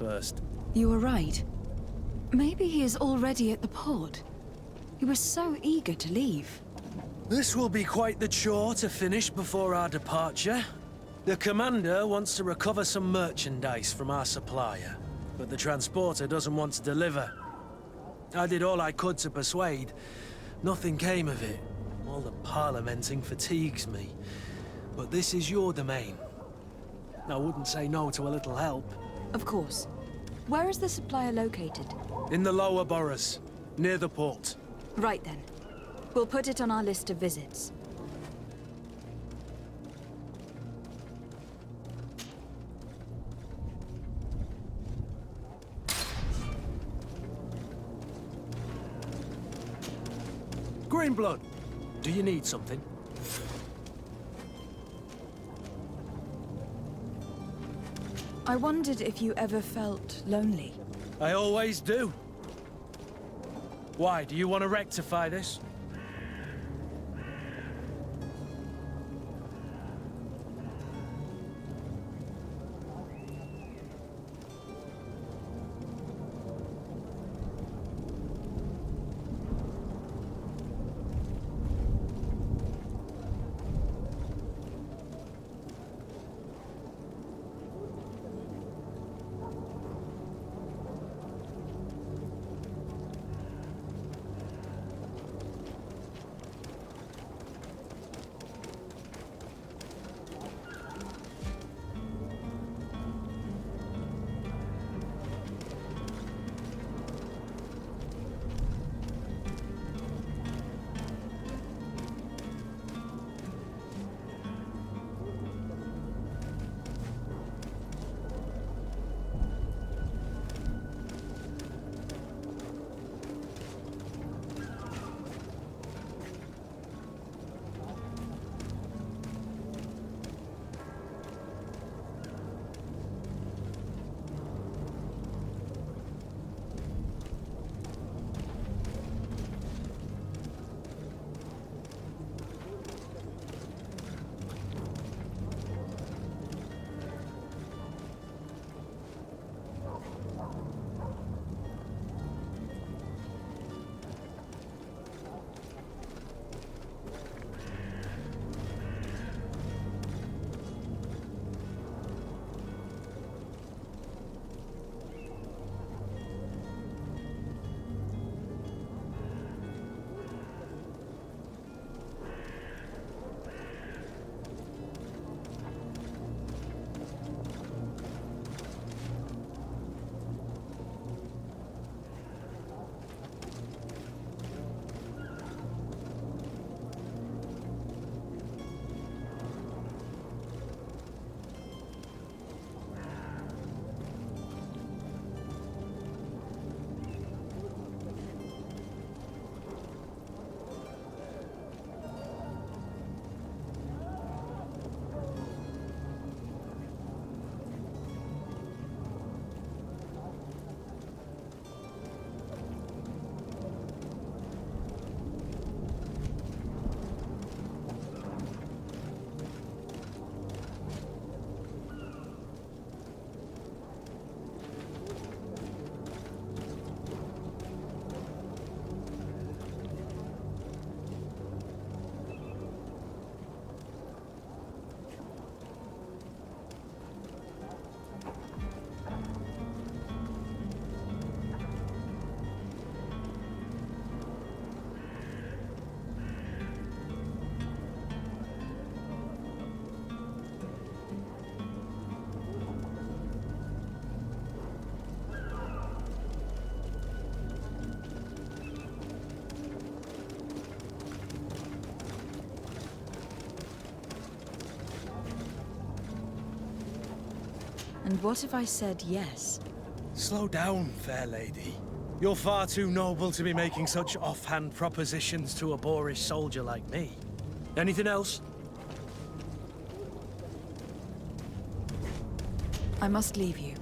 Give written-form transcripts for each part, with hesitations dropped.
first. You were right. Maybe he is already at the port. He was so eager to leave. This will be quite the chore to finish before our departure. The commander wants to recover some merchandise from our supplier, but the transporter doesn't want to deliver. I did all I could to persuade. Nothing came of it. All the parliamenting fatigues me. But this is your domain. I wouldn't say no to a little help. Of course. Where is the supplier located? In the lower boroughs, near the port. Right then. We'll put it on our list of visits. Greenblood, do you need something? I wondered if you ever felt lonely. I always do. Why, do you want to rectify this? And what if I said yes? Slow down, fair lady. You're far too noble to be making such offhand propositions to a boorish soldier like me. Anything else? I must leave you.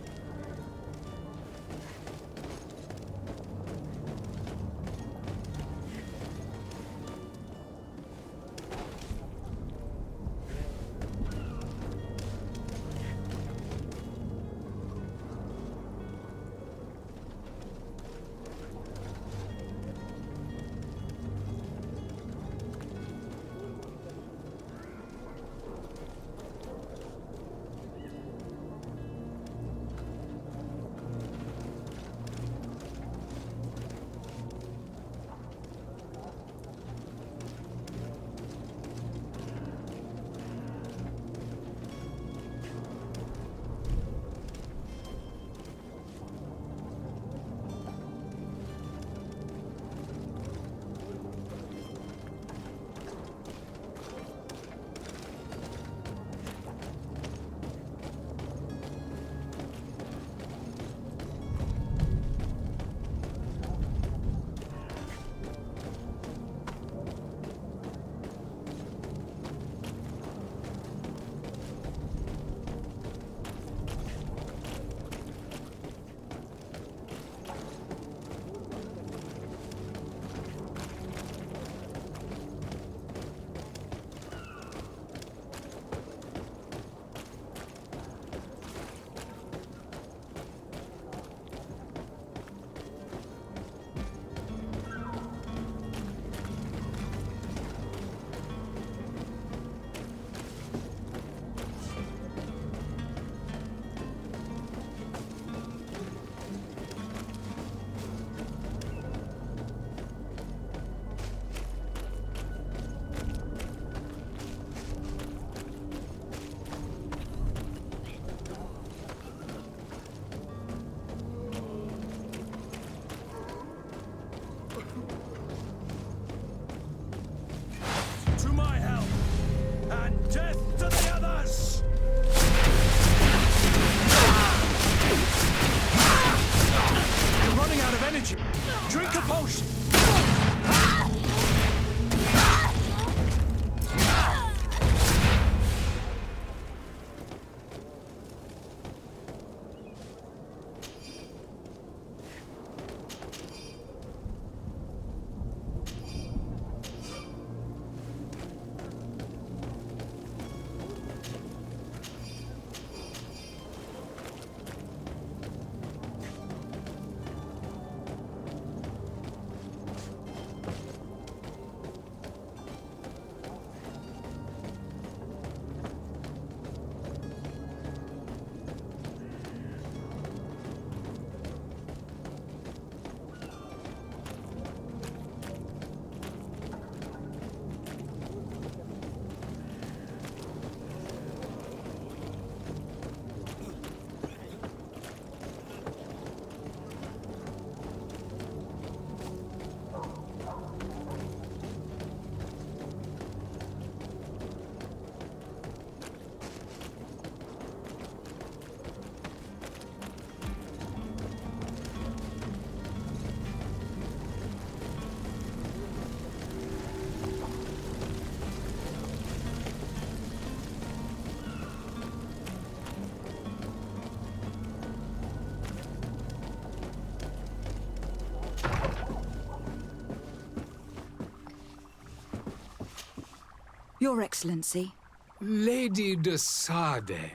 Your Excellency. Lady de Sade,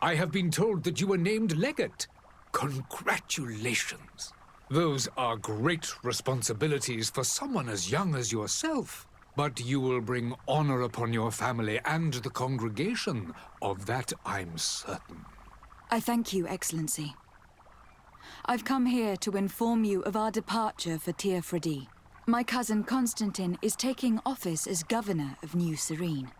I have been told that you were named legate. Congratulations. Those are great responsibilities for someone as young as yourself. But you will bring honor upon your family and the congregation. Of that I'm certain. I thank you, Excellency. I've come here to inform you of our departure for Teer Fradee. My cousin Constantin is taking office as governor of New Serene,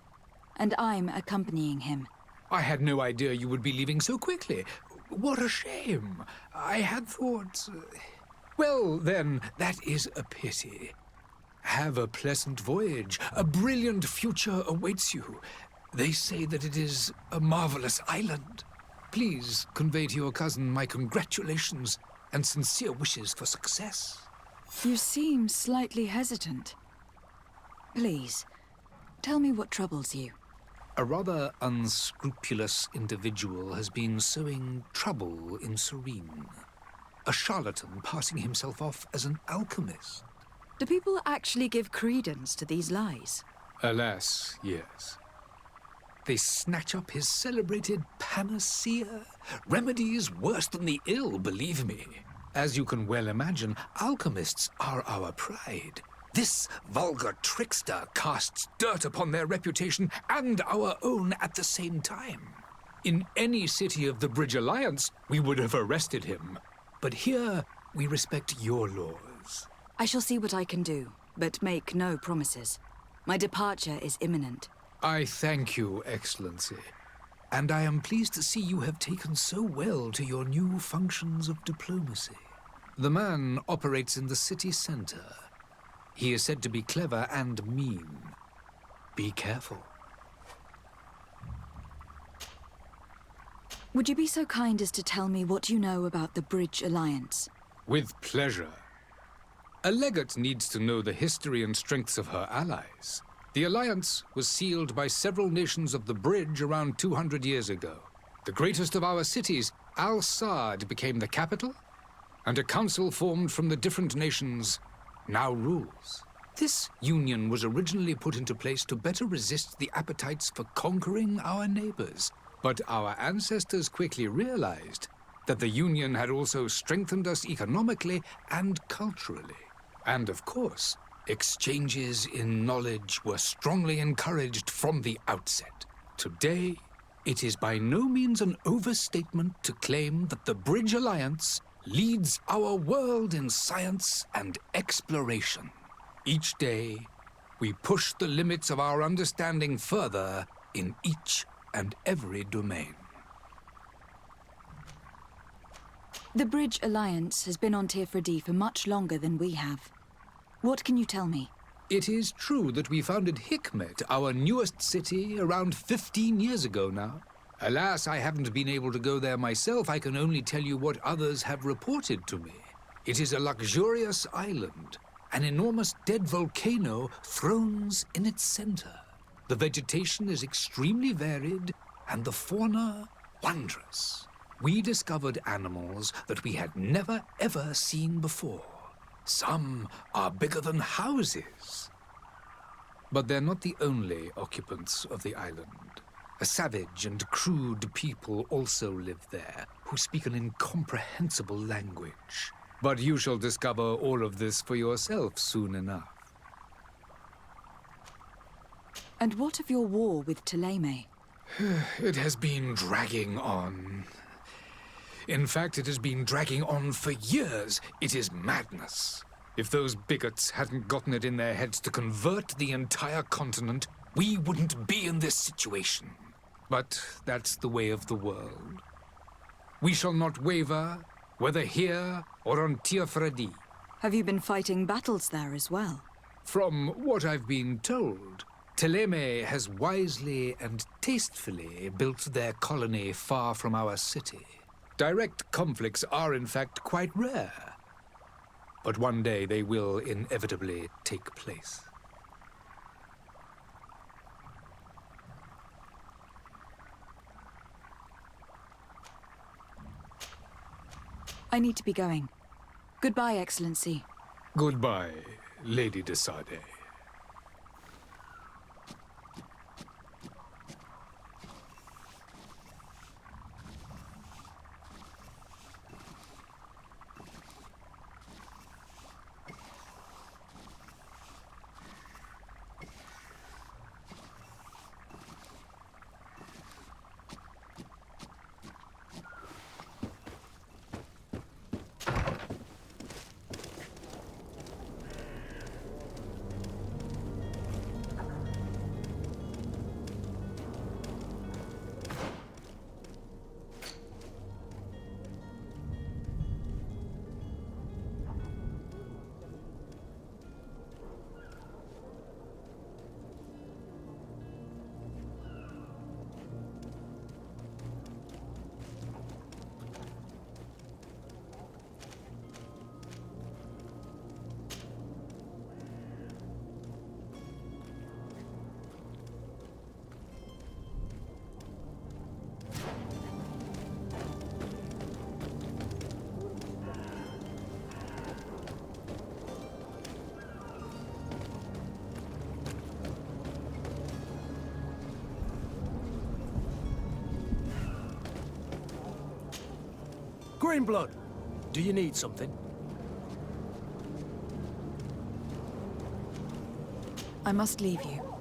and I'm accompanying him. I had no idea you would be leaving so quickly. What a shame. I had thought... Well, then, that is a pity. Have a pleasant voyage. A brilliant future awaits you. They say that it is a marvelous island. Please convey to your cousin my congratulations and sincere wishes for success. You seem slightly hesitant. Please, tell me what troubles you. A rather unscrupulous individual has been sowing trouble in Serene. A charlatan passing himself off as an alchemist. Do people actually give credence to these lies? Alas, yes. They snatch up his celebrated panacea. Remedies worse than the ill, believe me. As you can well imagine, alchemists are our pride. This vulgar trickster casts dirt upon their reputation and our own at the same time. In any city of the Bridge Alliance, we would have arrested him. But here, we respect your laws. I shall see what I can do, but make no promises. My departure is imminent. I thank you, Excellency. And I am pleased to see you have taken so well to your new functions of diplomacy. The man operates in the city center. He is said to be clever and mean. Be careful. Would you be so kind as to tell me what you know about the Bridge Alliance? With pleasure. A legate needs to know the history and strengths of her allies. The alliance was sealed by several nations of the Bridge around 200 years ago. The greatest of our cities, Al-Saad, became the capital, and a council formed from the different nations now rules. This union was originally put into place to better resist the appetites for conquering our neighbors. But our ancestors quickly realized that the union had also strengthened us economically and culturally. And of course, exchanges in knowledge were strongly encouraged from the outset. Today, it is by no means an overstatement to claim that the Bridge Alliance leads our world in science and exploration. Each day, we push the limits of our understanding further in each and every domain. The Bridge Alliance has been on Teer Fradee for much longer than we have. What can you tell me? It is true that we founded Hikmet, our newest city, around 15 years ago now. Alas, I haven't been able to go there myself. I can only tell you what others have reported to me. It is a luxurious island. An enormous dead volcano thrones in its center. The vegetation is extremely varied, and the fauna wondrous. We discovered animals that we had never ever seen before. Some are bigger than houses. But they're not the only occupants of the island. A savage and crude people also live there, who speak an incomprehensible language. But you shall discover all of this for yourself soon enough. And what of your war with Thélème? It has been dragging on. In fact, it has been dragging on for years. It is madness. If those bigots hadn't gotten it in their heads to convert the entire continent, we wouldn't be in this situation. But that's the way of the world. We shall not waver, whether here or on Teer Fradee. Have you been fighting battles there as well? From what I've been told, Thélème has wisely and tastefully built their colony far from our city. Direct conflicts are in fact quite rare. But one day they will inevitably take place. I need to be going. Goodbye, Excellency. Goodbye, Lady de Sardet. Greenblood, do you need something? I must leave you.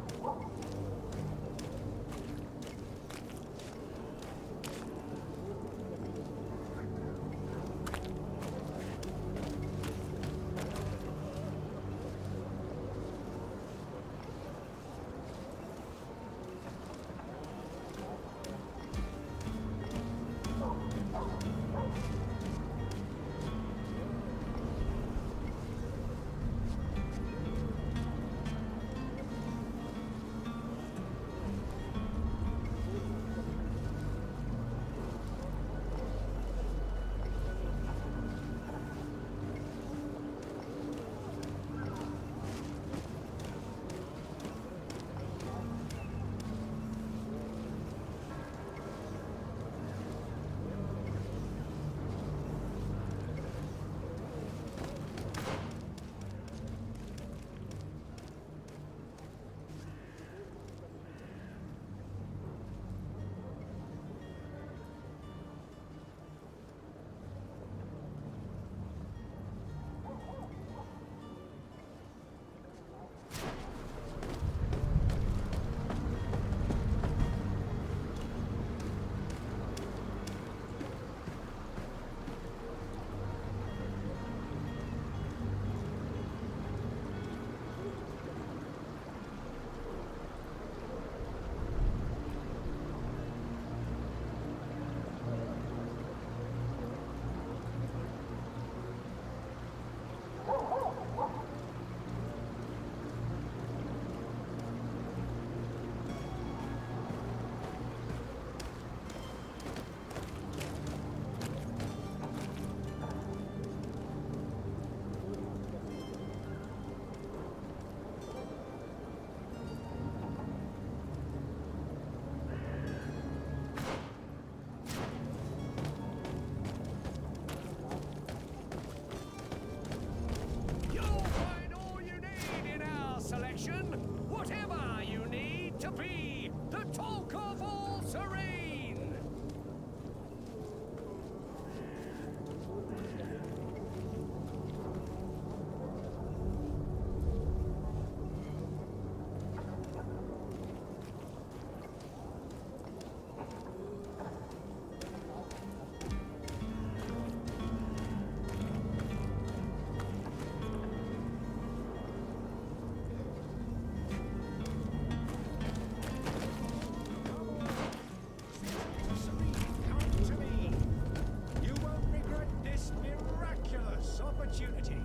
miraculous opportunity.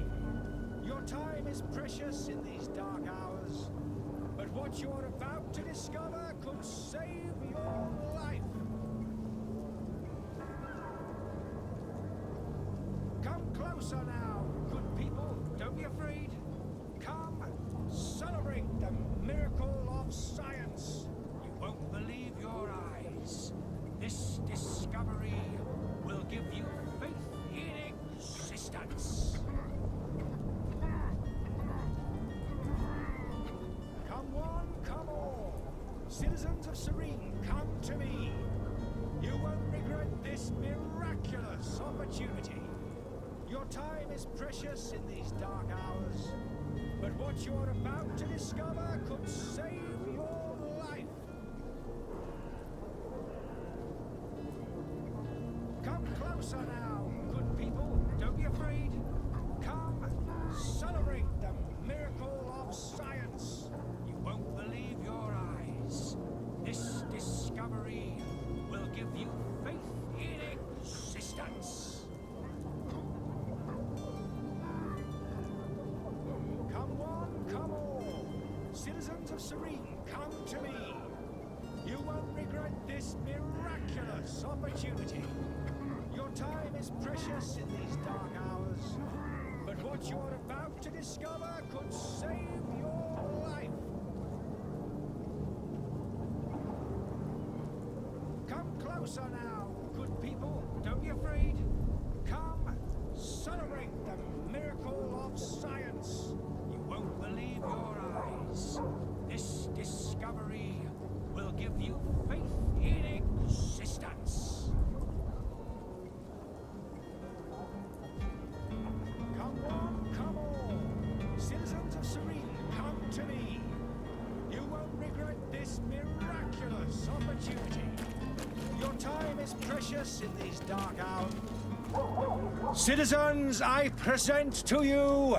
Your time is precious in these dark hours, but what you're about to discover could save your life. Come closer now, good people. Don't be afraid. Come, celebrate the miracle of science. You won't believe your eyes. This discovery will give you faith in existence. Come one, come all. Citizens of Serene, come to me. You won't regret this miraculous opportunity. Your time is precious in these dark hours, but what you're about to discover could save your life. Come closer now, good people. Don't be afraid. Come, celebrate the miracle of science. You won't believe your eyes. This discovery will give you faith in existence. Come one, come all. Citizens of Serene, come to me. You won't regret this miraculous opportunity. Your time is precious in these dark hours, but what you're about to discover could save your life. Come closer now, good people. Don't be afraid. Come, celebrate the miracle of science. You won't believe your eyes. This discovery will give you faith in existence. Come one, come all. Citizens of Serene, come to me. You won't regret this miraculous opportunity. Your time is precious in these dark hours. Citizens, I present to you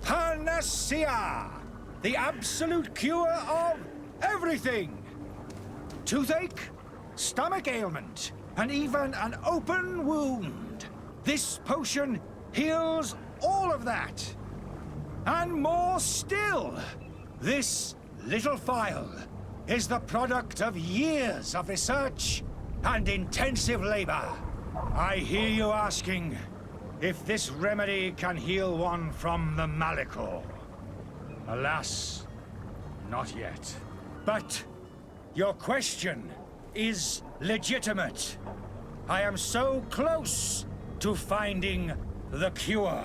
Panacea, the absolute cure of everything. Toothache, stomach ailment, and even an open wound. This potion heals all of that. And more still. This little phial is the product of years of research and intensive labor. I hear you asking if this remedy can heal one from the Malachor. Alas, not yet. But your question is legitimate. I am so close to finding the cure.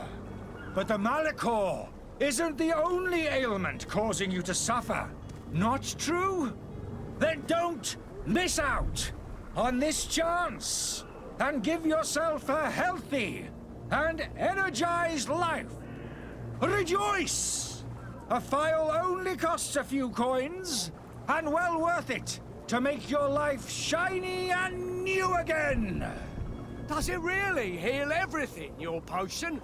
But the Malachor isn't the only ailment causing you to suffer. Not true? Then don't miss out on this chance and give yourself a healthy and energized life. Rejoice! A phial only costs a few coins, and well worth it to make your life shiny and new again. Does it really heal everything, your potion?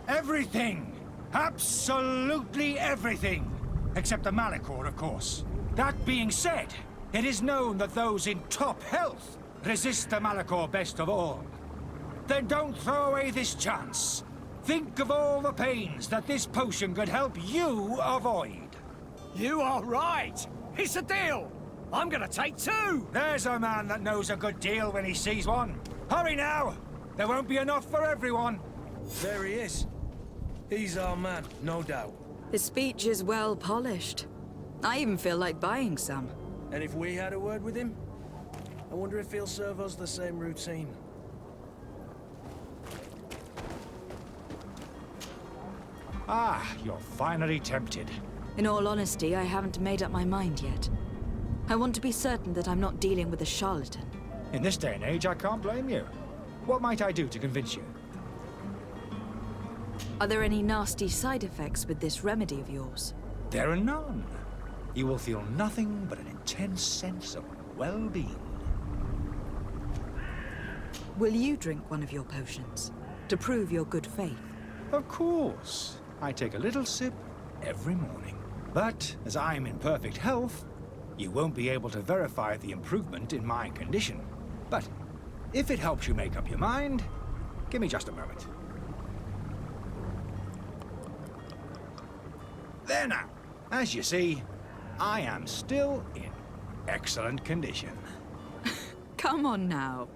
Everything. Absolutely everything. Except the Malachor, of course. That being said, it is known that those in top health resist the Malachor best of all. Then don't throw away this chance. Think of all the pains that this potion could help you avoid. You are right. It's a deal. I'm gonna take two. There's a man that knows a good deal when he sees one. Hurry now. There won't be enough for everyone. There he is. He's our man, no doubt. His speech is well polished. I even feel like buying some. And if we had a word with him, I wonder if he'll serve us the same routine. Ah, you're finally tempted. In all honesty, I haven't made up my mind yet. I want to be certain that I'm not dealing with a charlatan. In this day and age, I can't blame you. What might I do to convince you? Are there any nasty side effects with this remedy of yours? There are none. You will feel nothing but an intense sense of well-being. Will you drink one of your potions to prove your good faith? Of course. I take a little sip every morning. But as I'm in perfect health, you won't be able to verify the improvement in my condition. But if it helps you make up your mind, give me just a moment. There now. As you see, I am still in excellent condition. Come on now.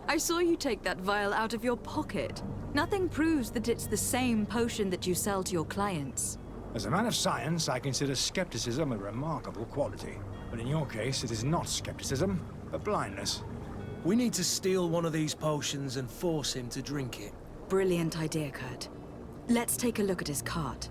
I saw you take that vial out of your pocket. Nothing proves that it's the same potion that you sell to your clients. As a man of science, I consider skepticism a remarkable quality. But in your case, it is not skepticism, but blindness. We need to steal one of these potions and force him to drink it. Brilliant idea, Kurt. Let's take a look at his cart.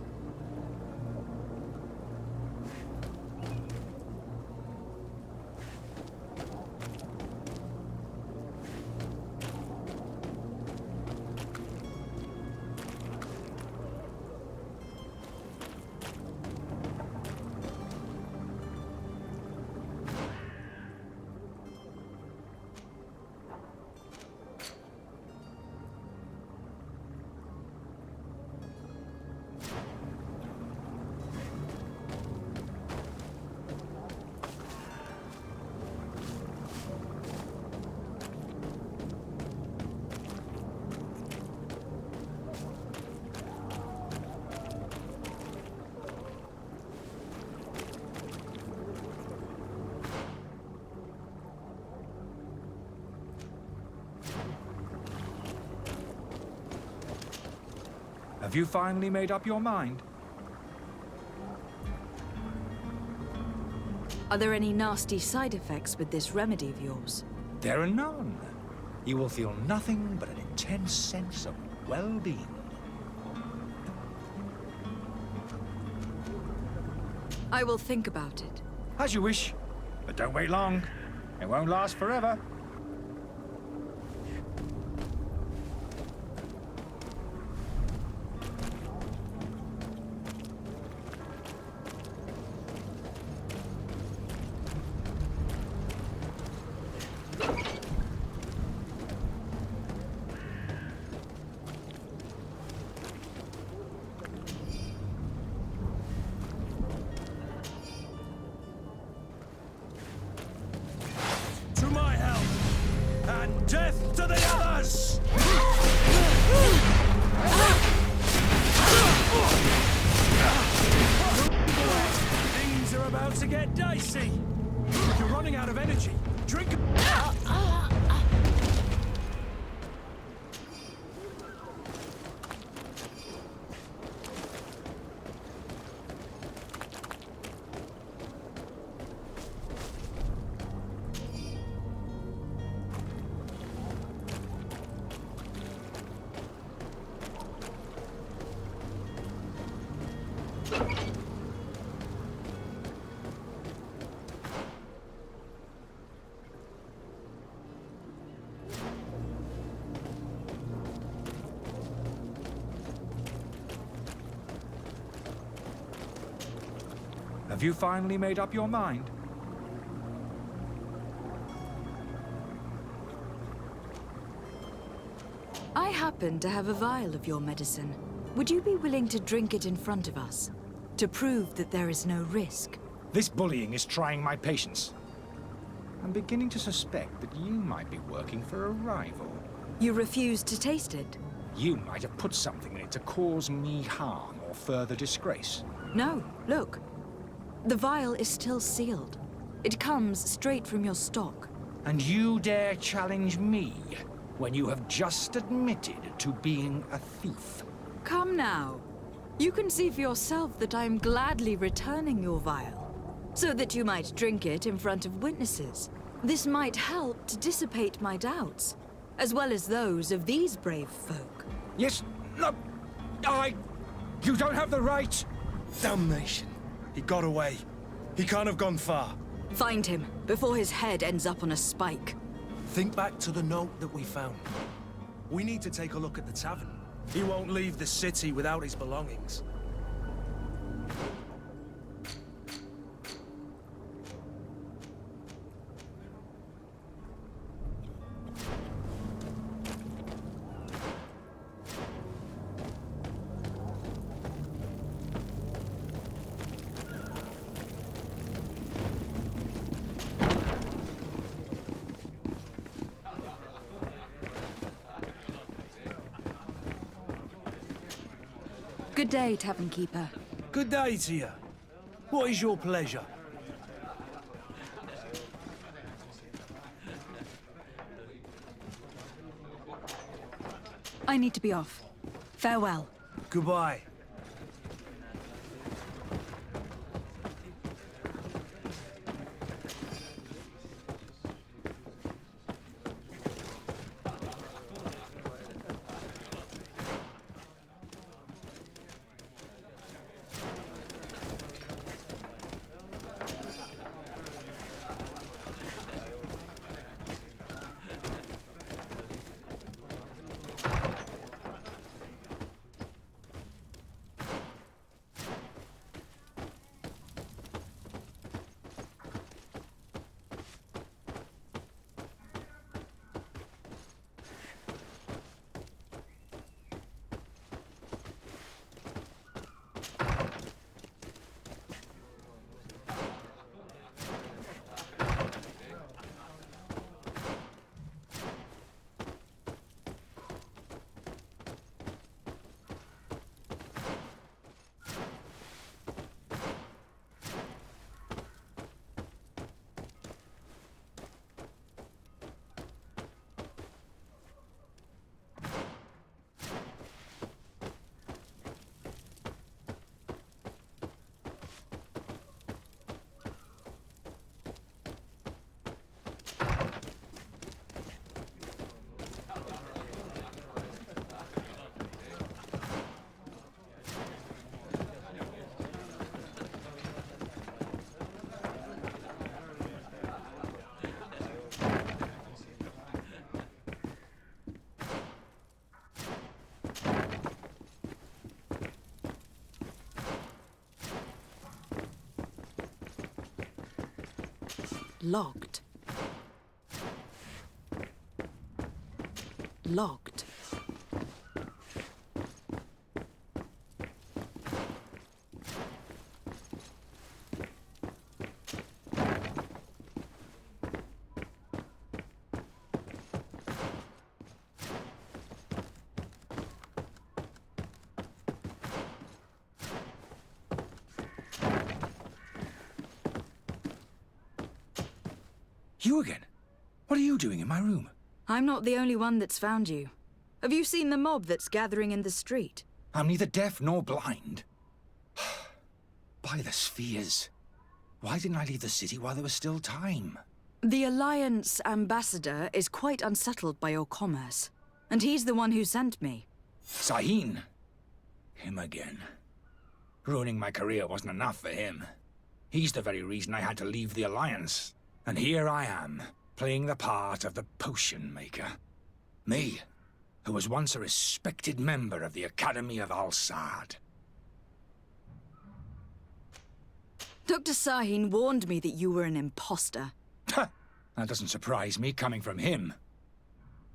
Have you finally made up your mind? Are there any nasty side effects with this remedy of yours? There are none. You will feel nothing but an intense sense of well-being. I will think about it. As you wish, but don't wait long. It won't last forever. To my help! And death to the others! Things are about to get dicey. You're running out of energy. Drink. Have you finally made up your mind? I happen to have a vial of your medicine. Would you be willing to drink it in front of us? To prove that there is no risk? This bullying is trying my patience. I'm beginning to suspect that you might be working for a rival. You refuse to taste it? You might have put something in it to cause me harm or further disgrace. No, look. The vial is still sealed. It comes straight from your stock. And you dare challenge me when you have just admitted to being a thief. Come now. You can see for yourself that I am gladly returning your vial, so that you might drink it in front of witnesses. This might help to dissipate my doubts, as well as those of these brave folk. Yes, no, you don't have the right. Damnation. He got away. He can't have gone far. Find him, before his head ends up on a spike. Think back to the note that we found. We need to take a look at the tavern. He won't leave the city without his belongings. Good day, Tavern Keeper. Good day to you. What is your pleasure? I need to be off. Farewell. Goodbye. Locked. Locked. You again? What are you doing in my room? I'm not the only one that's found you. Have you seen the mob that's gathering in the street? I'm neither deaf nor blind. By the spheres. Why didn't I leave the city while there was still time? The Alliance ambassador is quite unsettled by your commerce, and he's the one who sent me. Sahin. Him again. Ruining my career wasn't enough for him. He's the very reason I had to leave the Alliance. And here I am, playing the part of the potion maker. Me, who was once a respected member of the Academy of Al-Saad. Dr. Sahin warned me that you were an imposter. That doesn't surprise me, coming from him.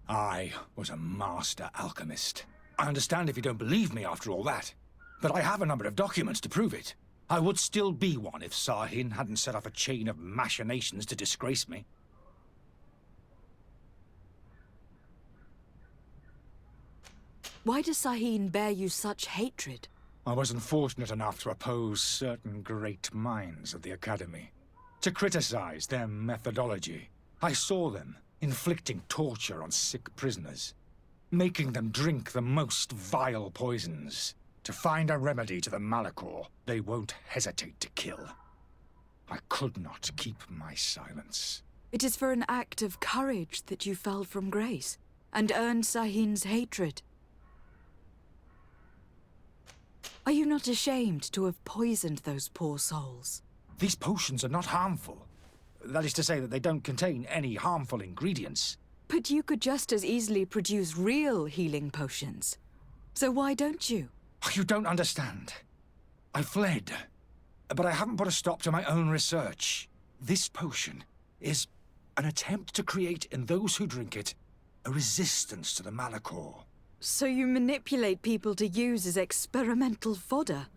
I was a master alchemist. I understand if you don't believe me after all that, but I have a number of documents to prove it. I would still be one if Sahin hadn't set off a chain of machinations to disgrace me. Why does Sahin bear you such hatred? I wasn't fortunate enough to oppose certain great minds of the Academy. To criticize their methodology. I saw them inflicting torture on sick prisoners, making them drink the most vile poisons. To find a remedy to the Malachor, they won't hesitate to kill. I could not keep my silence. It is for an act of courage that you fell from grace, and earned Sahin's hatred. Are you not ashamed to have poisoned those poor souls? These potions are not harmful. That is to say that they don't contain any harmful ingredients. But you could just as easily produce real healing potions. So why don't you? You don't understand. I fled, but I haven't put a stop to my own research. This potion is an attempt to create in those who drink it a resistance to the Malachor. So you manipulate people to use as experimental fodder?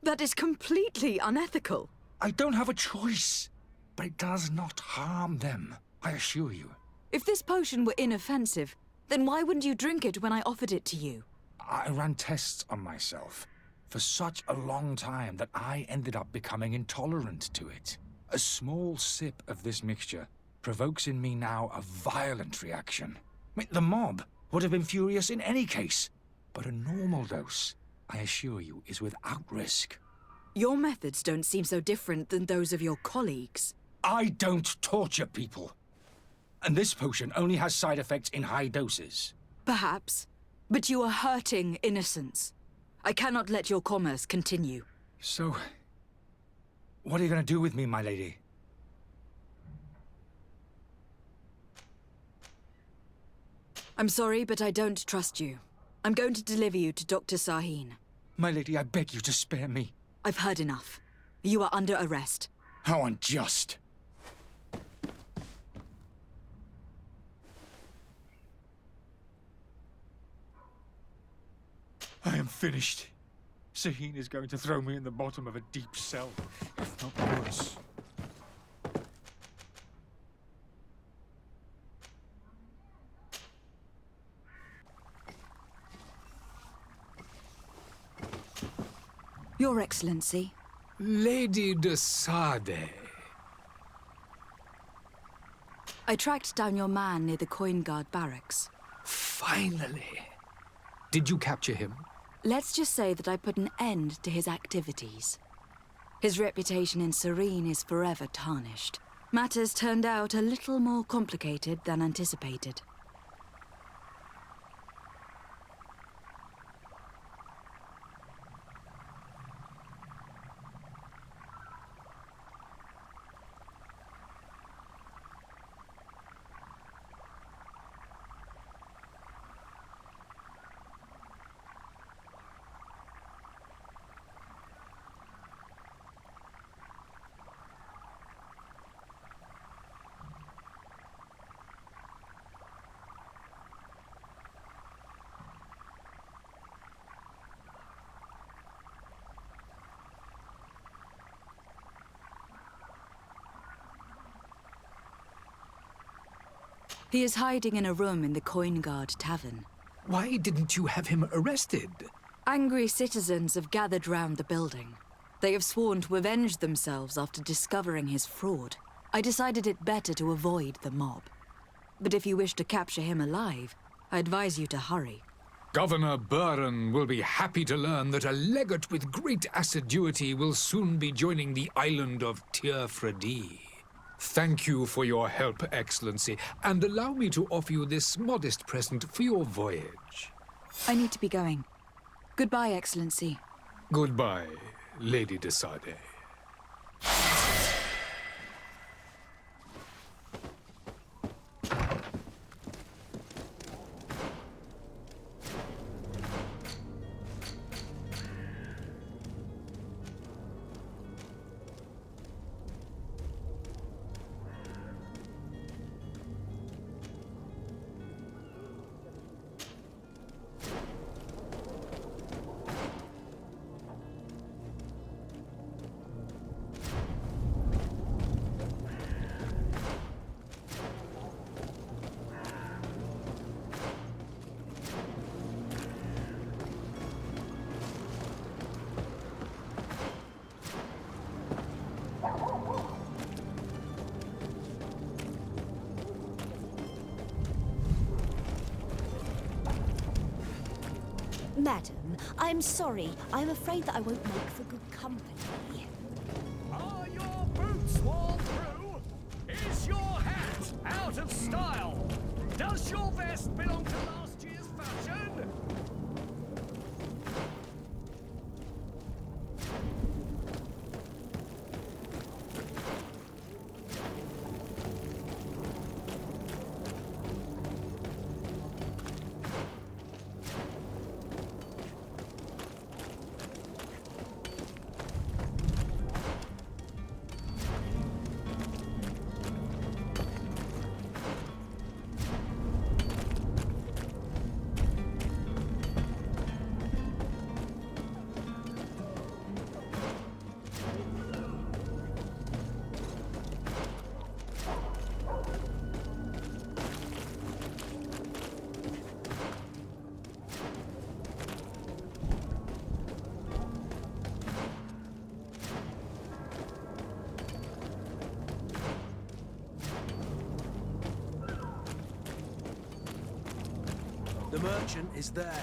That is completely unethical. I don't have a choice, but it does not harm them, I assure you. If this potion were inoffensive, then why wouldn't you drink it when I offered it to you? I ran tests on myself. for such a long time that I ended up becoming intolerant to it. A small sip of this mixture provokes in me now a violent reaction. I mean, the mob would have been furious in any case, but a normal dose, I assure you, is without risk. Your methods don't seem so different than those of your colleagues. I don't torture people. And this potion only has side effects in high doses. Perhaps, but you are hurting innocents. I cannot let your commerce continue. So, what are you going to do with me, my lady? I'm sorry, but I don't trust you. I'm going to deliver you to Dr. Sahin. My lady, I beg you to spare me. I've heard enough. You are under arrest. How unjust. I am finished. Sahin is going to throw me in the bottom of a deep cell, if not worse. Your Excellency. Lady de Sade. I tracked down your man near the Coin Guard barracks. Finally. Did you capture him? Let's just say that I put an end to his activities. His reputation in Serene is forever tarnished. Matters turned out a little more complicated than anticipated. He is hiding in a room in the Coin Guard Tavern. Why didn't you have him arrested? Angry citizens have gathered round the building. They have sworn to avenge themselves after discovering his fraud. I decided it better to avoid the mob. But if you wish to capture him alive, I advise you to hurry. Governor Buren will be happy to learn that a legate with great assiduity will soon be joining the island of Tir Fredi. Thank you for your help, Excellency, and allow me to offer you this modest present for your voyage. I need to be going. Goodbye, Excellency. Goodbye, Lady de Sade. Madam, I'm sorry. I'm afraid that I won't make for good company. Are your boots worn through? Is your hat out of style? Does your vest belong to last year's fashion? merchant is there.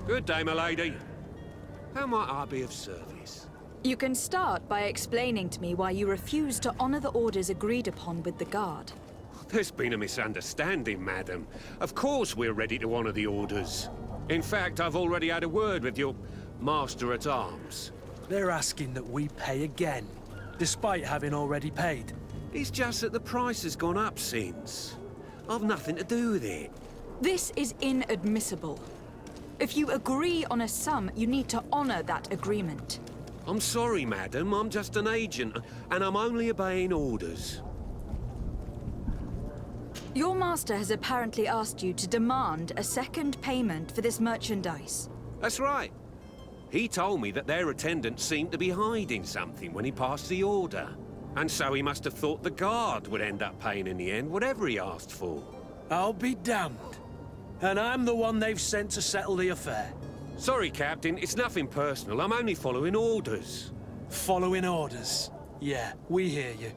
Good day, my lady. How might I be of service? You can start by explaining to me why you refuse to honor the orders agreed upon with the guard. There's been a misunderstanding, madam. Of course we're ready to honor the orders. In fact, I've already had a word with your master-at-arms. They're asking that we pay again, despite having already paid. It's just that the price has gone up since. I've nothing to do with it. This is inadmissible. If you agree on a sum, you need to honor that agreement. I'm sorry, madam. I'm just an agent, and I'm only obeying orders. Your master has apparently asked you to demand a second payment for this merchandise. That's right. He told me that their attendant seemed to be hiding something when he passed the order. And so he must have thought the guard would end up paying in the end, whatever he asked for. I'll be damned. And I'm the one they've sent to settle the affair. Sorry, Captain. It's nothing personal. I'm only following orders. Following orders. Yeah, we hear you.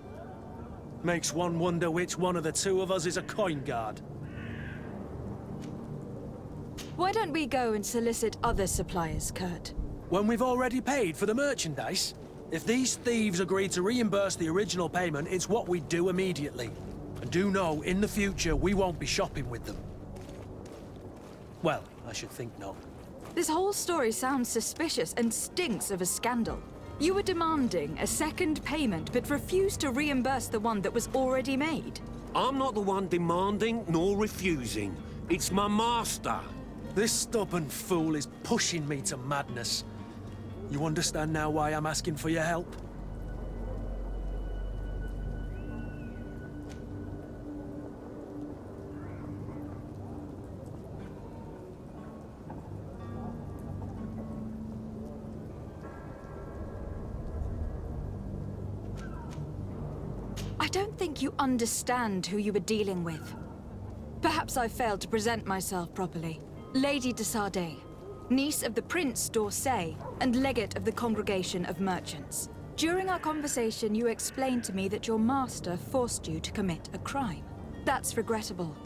Makes one wonder which one of the two of us is a coin guard. Why don't we go and solicit other suppliers, Kurt? When we've already paid for the merchandise? If these thieves agree to reimburse the original payment, it's what we do immediately. And do know, in the future, we won't be shopping with them. Well, I should think not. This whole story sounds suspicious and stinks of a scandal. You were demanding a second payment, but refused to reimburse the one that was already made. I'm not the one demanding nor refusing. It's my master. This stubborn fool is pushing me to madness. You understand now why I'm asking for your help? I don't think you understand who you were dealing with. Perhaps I failed to present myself properly. Lady de Sardet, niece of the Prince d'Orsay and legate of the Congregation of Merchants. During our conversation, you explained to me that your master forced you to commit a crime. That's regrettable,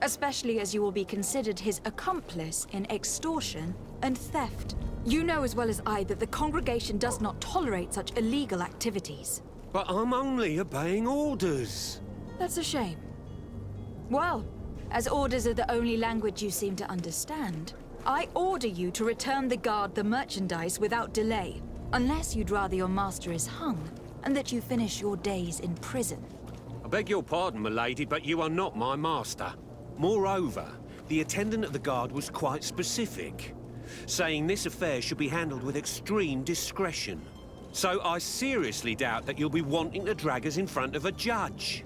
especially as you will be considered his accomplice in extortion and theft. You know as well as I that the Congregation does not tolerate such illegal activities. But I'm only obeying orders. That's a shame. Well, as orders are the only language you seem to understand, I order you to return the guard the merchandise without delay, unless you'd rather your master is hung, and that you finish your days in prison. I beg your pardon, milady, but you are not my master. Moreover, the attendant of the guard was quite specific, saying this affair should be handled with extreme discretion. So I seriously doubt that you'll be wanting to drag us in front of a judge.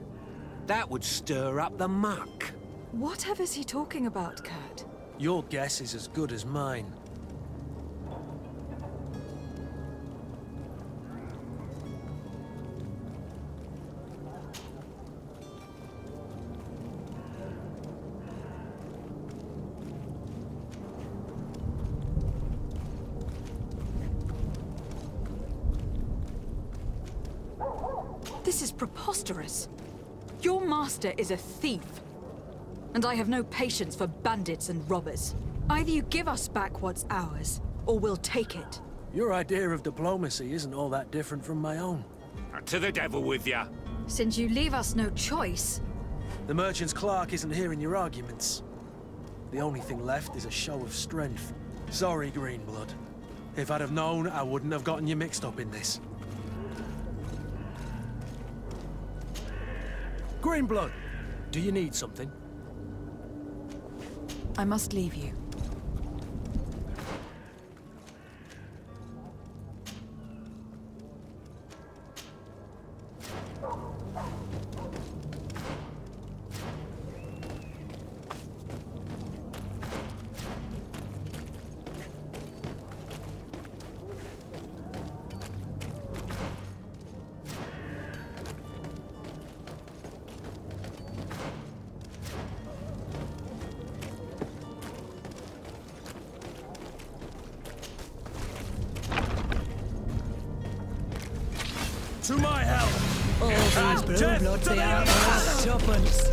That would stir up the muck. Whatever is he talking about, Kurt? Your guess is as good as mine. This is preposterous. Your master is a thief. And I have no patience for bandits and robbers. Either you give us back what's ours, or we'll take it. Your idea of diplomacy isn't all that different from my own. To the devil with ya. Since you leave us no choice, The merchant's clerk isn't hearing your arguments. The only thing left is a show of strength. Sorry, Greenblood. If I'd have known, I wouldn't have gotten you mixed up in this. Greenblood, do you need something? I must leave you. To my help! And death to the others! Tuppence.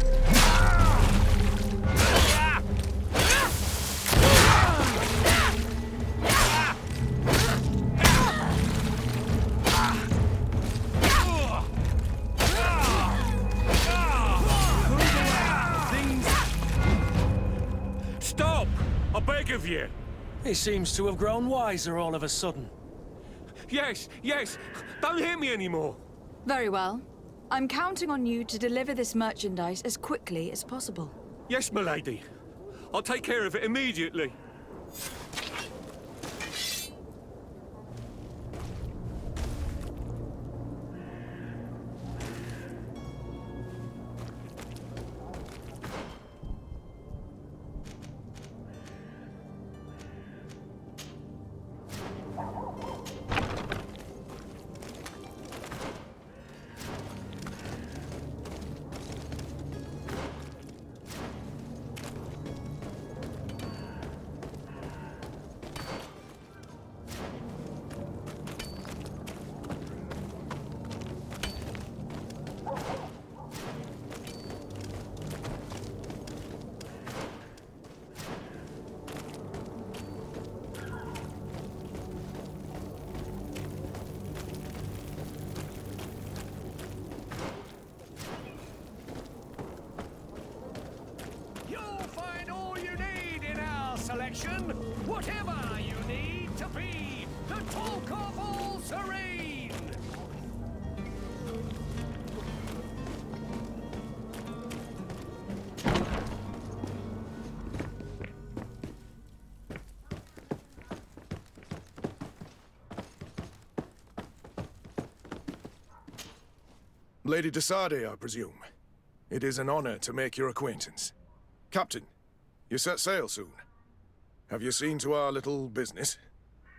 Stop! I beg of you! He seems to have grown wiser all of a sudden. Yes, yes! Don't hit me anymore! Very well. I'm counting on you to deliver this merchandise as quickly as possible. Yes, milady. I'll take care of it immediately. Selection, whatever you need to be the talk of all Serene. Lady Desade, I presume. It is an honor to make your acquaintance. Captain, you set sail soon. Have you seen to our little business?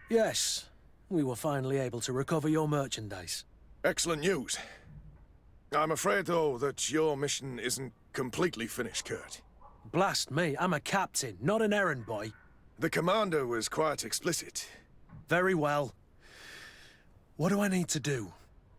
Yes. We were finally able to recover your merchandise. Excellent news. I'm afraid, though, that your mission isn't completely finished, Kurt. Blast me, I'm a captain, not an errand boy. The commander was quite explicit. Very well. What do I need to do?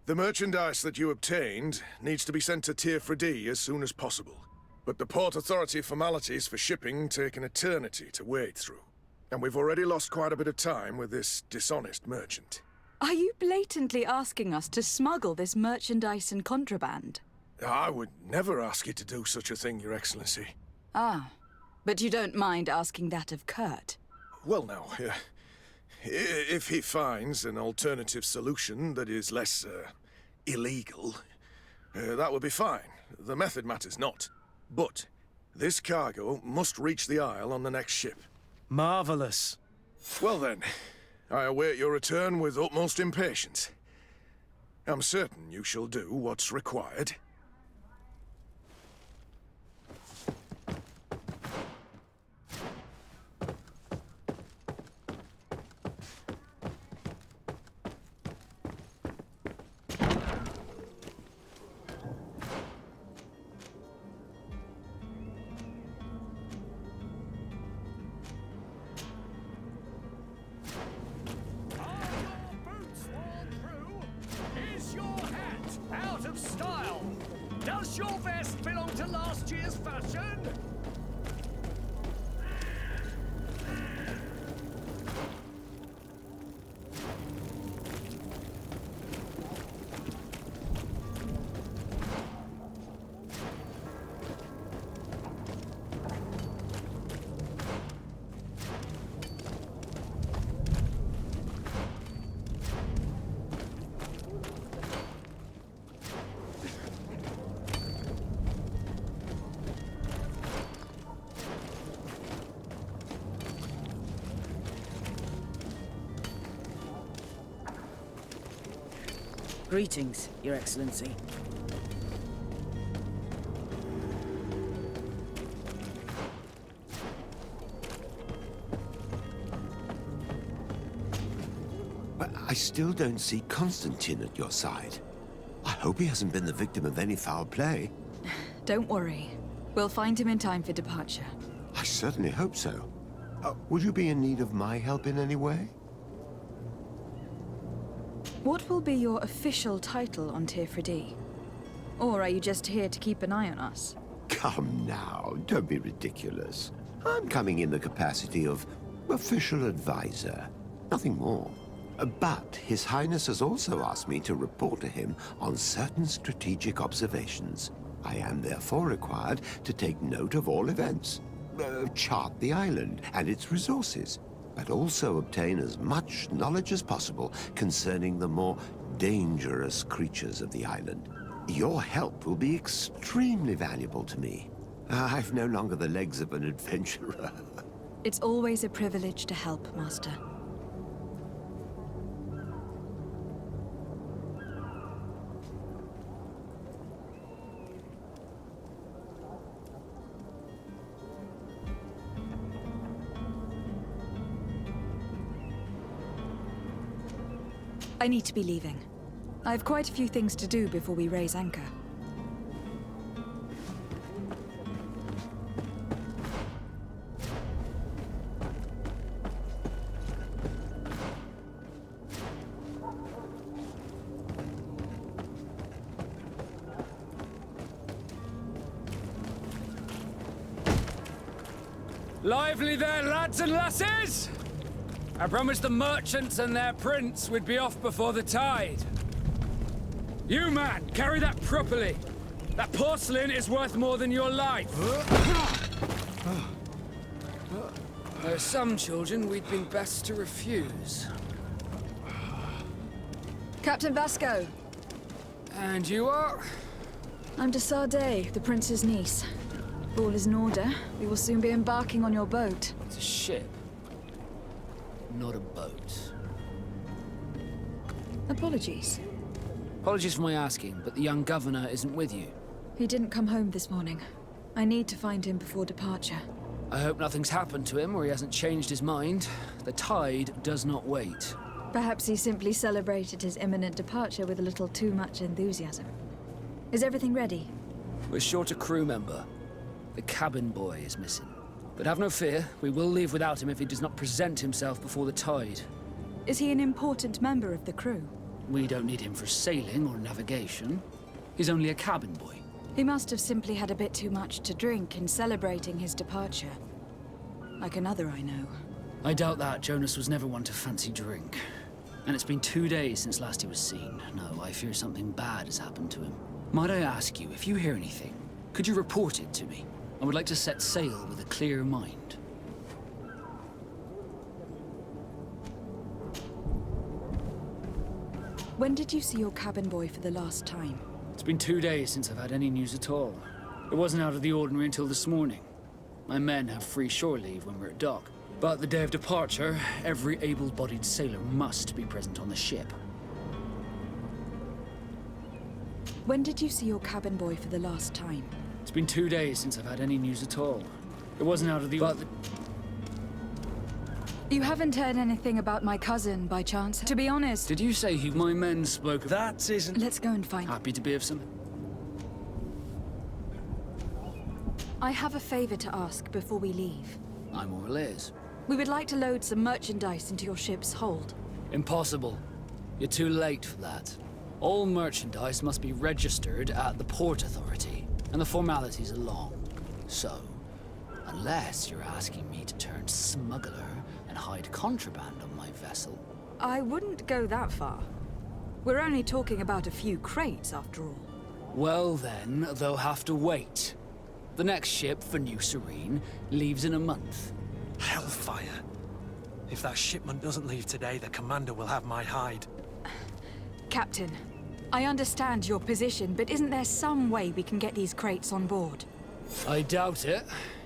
The merchandise that you obtained needs to be sent to Teofredi as soon as possible. But the Port Authority formalities for shipping take an eternity to wade through. And we've already lost quite a bit of time with this dishonest merchant. Are you blatantly asking us to smuggle this merchandise and contraband? I would never ask you to do such a thing, Your Excellency. Ah, but you don't mind asking that of Kurt? Well, now, if he finds an alternative solution that is less, illegal, that would be fine. The method matters not. But this cargo must reach the Isle on the next ship. Marvelous. Well then, I await your return with utmost impatience. I'm certain you shall do what's required. Does your vest belong to last year's fashion? Greetings, Your Excellency. I still don't see Constantine at your side. I hope he hasn't been the victim of any foul play. Don't worry. We'll find him in time for departure. I certainly hope so. Would you be in need of my help in any way? What will be your official title on Teofredi? Or are you just here to keep an eye on us? Come now, don't be ridiculous. I'm coming in the capacity of official advisor, nothing more. But His Highness has also asked me to report to him on certain strategic observations. I am therefore required to take note of all events, chart the island and its resources, but also obtain as much knowledge as possible concerning the more dangerous creatures of the island. Your help will be extremely valuable to me. I've no longer the legs of an adventurer. It's always a privilege to help, Master. I need to be leaving. I have quite a few things to do before we raise anchor. Lively there, lads and lasses! I promised the merchants and their prince we'd be off before the tide. You, man, carry that properly. That porcelain is worth more than your life. There are some children we'd been best to refuse. Captain Vasco! And you are? I'm de Sardet, the prince's niece. If all is in order, we will soon be embarking on your boat. It's a ship, not a boat. Apologies. Apologies for my asking, but the young governor isn't with you. He didn't come home this morning. I need to find him before departure. I hope nothing's happened to him or he hasn't changed his mind. The tide does not wait. Perhaps he simply celebrated his imminent departure with a little too much enthusiasm. Is everything ready? We're short a crew member. The cabin boy is missing. But have no fear, we will leave without him if he does not present himself before the tide. Is he an important member of the crew? We don't need him for sailing or navigation. He's only a cabin boy. He must have simply had a bit too much to drink in celebrating his departure. Like another I know. I doubt that. Jonas was never one to fancy drink. And it's been 2 days since last he was seen. No, I fear something bad has happened to him. Might I ask you, if you hear anything, could you report it to me? I would like to set sail with a clear mind. When did you see your cabin boy for the last time? It's been 2 days since I've had any news at all. It wasn't out of the ordinary until this morning. My men have free shore leave when we're at dock. But the day of departure, every able-bodied sailor must be present on the ship. When did you see your cabin boy for the last time? It's been 2 days since I've had any news at all. It wasn't out of the... You haven't heard anything about my cousin, by chance? To be honest... Did you say who my men spoke of? That isn't... Let's go and find... Happy to be of some... I have a favor to ask before we leave. I'm all ears. We would like to load some merchandise into your ship's hold. Impossible. You're too late for that. All merchandise must be registered at the Port Authority, and the formalities are long. So, unless you're asking me to turn smuggler and hide contraband on my vessel... I wouldn't go that far. We're only talking about a few crates, after all. Well then, they'll have to wait. The next ship for New Serene leaves in a month. Hellfire. If that shipment doesn't leave today, the commander will have my hide. Captain, I understand your position, but isn't there some way we can get these crates on board? I doubt it.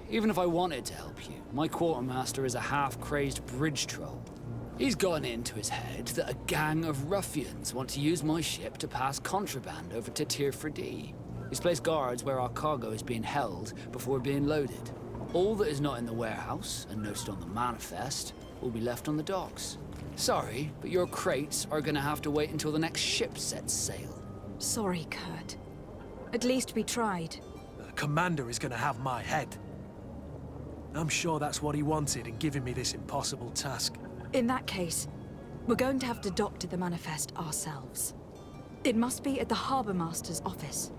Even if I wanted to help you, my quartermaster is a half-crazed bridge troll. He's gotten it into his head that a gang of ruffians want to use my ship to pass contraband over to Tir Freddy. He's placed guards where our cargo is being held before being loaded. All that is not in the warehouse and noted on the manifest will be left on the docks. Sorry, but your crates are gonna have to wait until the next ship sets sail. Sorry, Kurt. At least we tried. The commander is gonna have my head. I'm sure that's what he wanted in giving me this impossible task. In that case, we're going to have to doctor the manifest ourselves. It must be at the Harbour Master's office.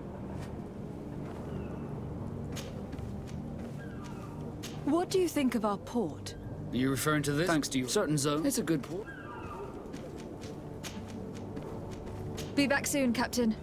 What do you think of our port? Are you referring to this? Thanks to you. Certain zone. It's a good port. Be back soon, Captain.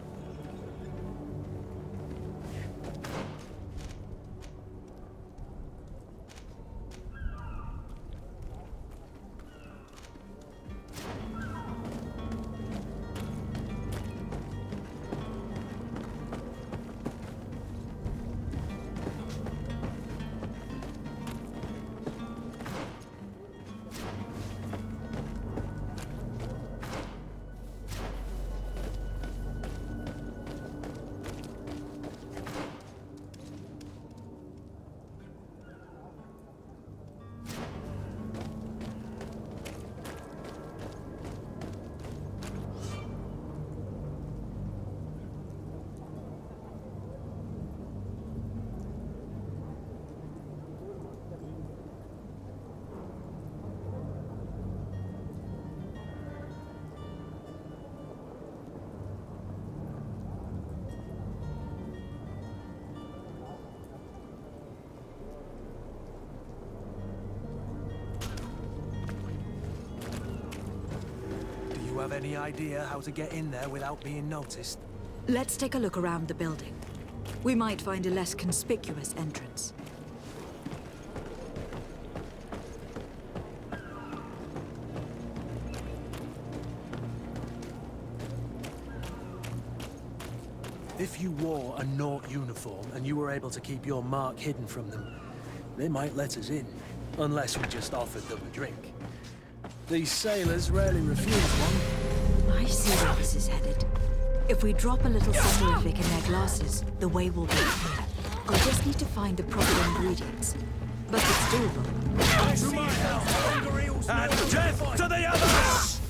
Do you have any idea how to get in there without being noticed? Let's take a look around the building. We might find a less conspicuous entrance. If you wore a Naut uniform and you were able to keep your mark hidden from them, they might let us in, unless we just offered them a drink. These sailors rarely refuse one. I see where this is headed. If we drop a little soporific in their glasses, the way will be clear. I'll just need to find the proper ingredients. But it's doable. And death to the others!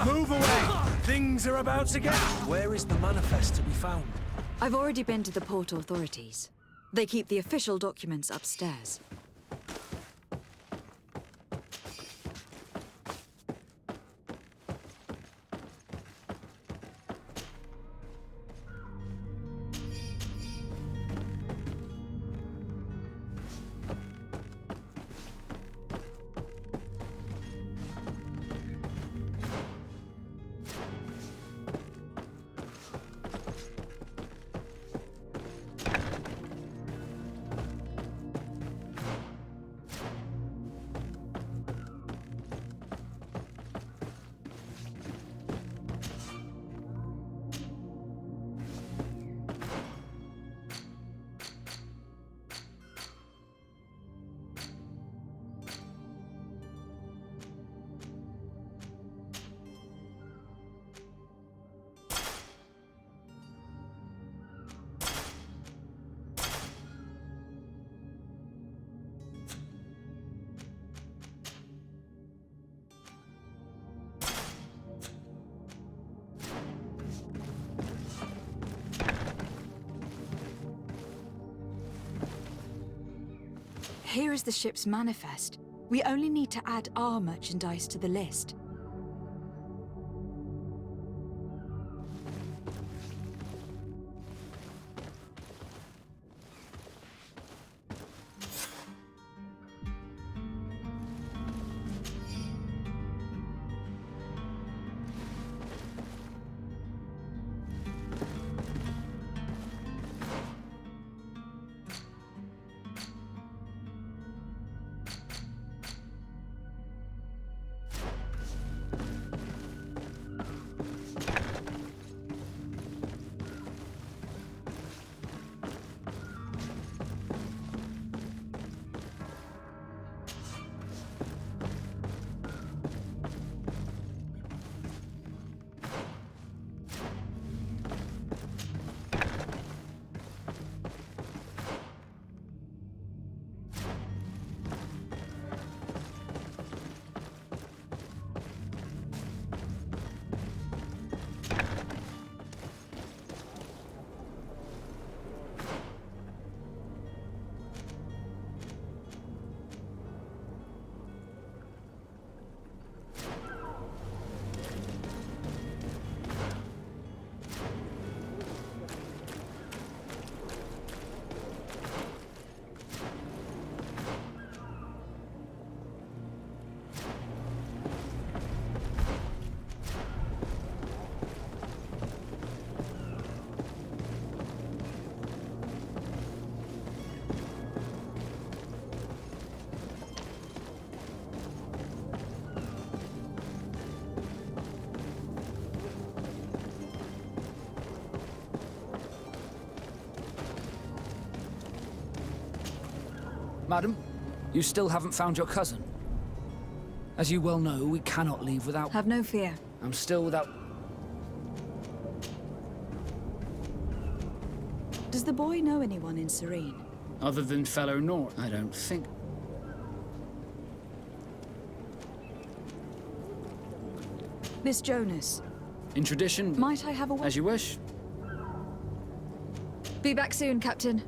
Move away! Things are about to get... Where is the manifest to be found? I've already been to the port authorities. They keep the official documents upstairs. Here is the ship's manifest. We only need to add our merchandise to the list. Madam, you still haven't found your cousin. As you well know, we cannot leave without... Have no fear. I'm still without... Does the boy know anyone in Serene? Other than fellow Nord, I don't think. Miss Jonas, In tradition... might I have a word? As you wish. Be back soon, Captain.